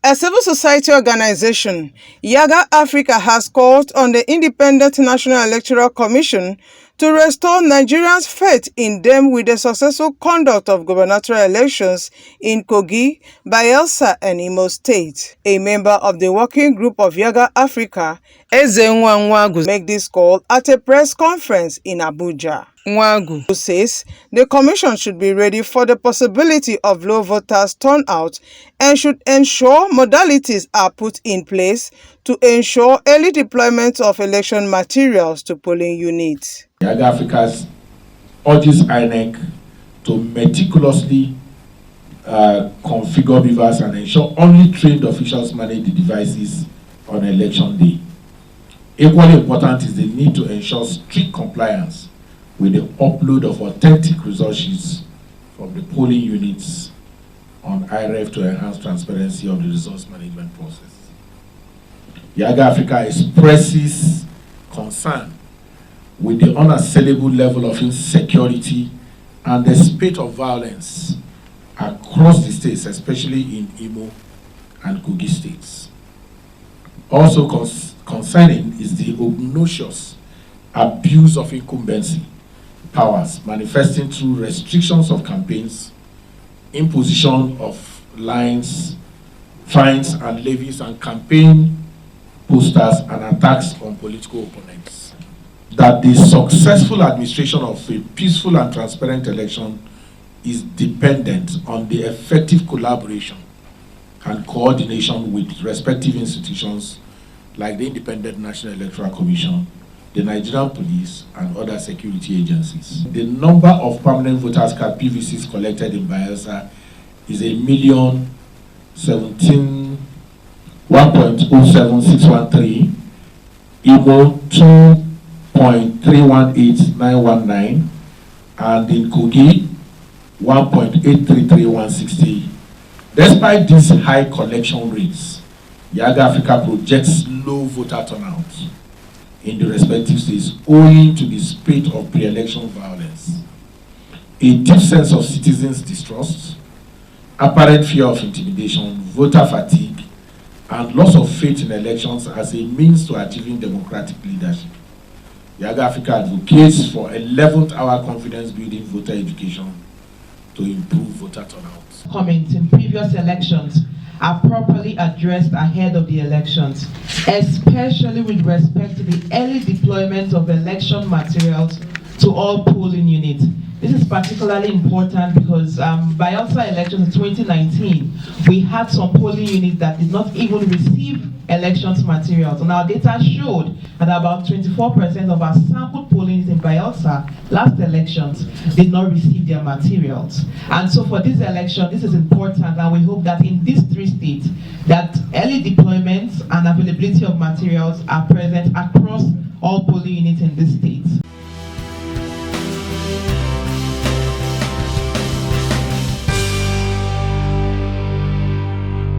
A civil society organization, Yiaga Africa, has called on the Independent National Electoral Commission to restore Nigerians' faith in them with the successful conduct of gubernatorial elections in Kogi, Bayelsa and Imo States. A member of the working group of Yiaga Africa, Ezenwa Nwagwu, made this call at a press conference in Abuja. Nwagwu says the commission should be ready for the possibility of low voters turnout and should ensure modalities are put in place to ensure early deployment of election materials to polling units. Yiaga Africa urges INEC to meticulously configure beavers and ensure only trained officials manage the devices on election day. Equally important is the need to ensure strict compliance with the upload of authentic result sheets from the polling units on IREF to enhance transparency of the resource management process. Yiaga Africa expresses concern with the unassailable level of insecurity and the spate of violence across the states, especially in Imo and Kogi states. Also concerning is the obnoxious abuse of incumbency powers manifesting through restrictions of campaigns, imposition of lines, fines and levies, and campaign posters and attacks on political opponents. That the successful administration of a peaceful and transparent election is dependent on the effective collaboration and coordination with respective institutions like the Independent National Electoral Commission, the Nigerian Police, and other security agencies. The number of permanent voters card PVCs collected in Bayelsa is 1,007,613, Imo 2.318919, and in Kogi 1.833160. Despite these high collection rates, Yiaga Africa projects low voter turnout in the respective states owing to the spate of pre-election violence, a deep sense of citizens' distrust, apparent fear of intimidation, voter fatigue, and loss of faith in elections as a means to achieving democratic leadership. Yiaga Africa advocates for 11th hour confidence-building voter education to improve voter turnout. Comments in previous elections are properly addressed ahead of the elections, especially with respect to the early deployment of election materials to all polling units. This is particularly important because Bayelsa elections in 2019, we had some polling units that did not even receive elections materials. And our data showed that about 24% of our sampled polling units in Bayelsa last elections did not receive their materials. And so for this election, this is important, and we hope that in these three states, that early deployments and availability of materials are present across all polling units in these states.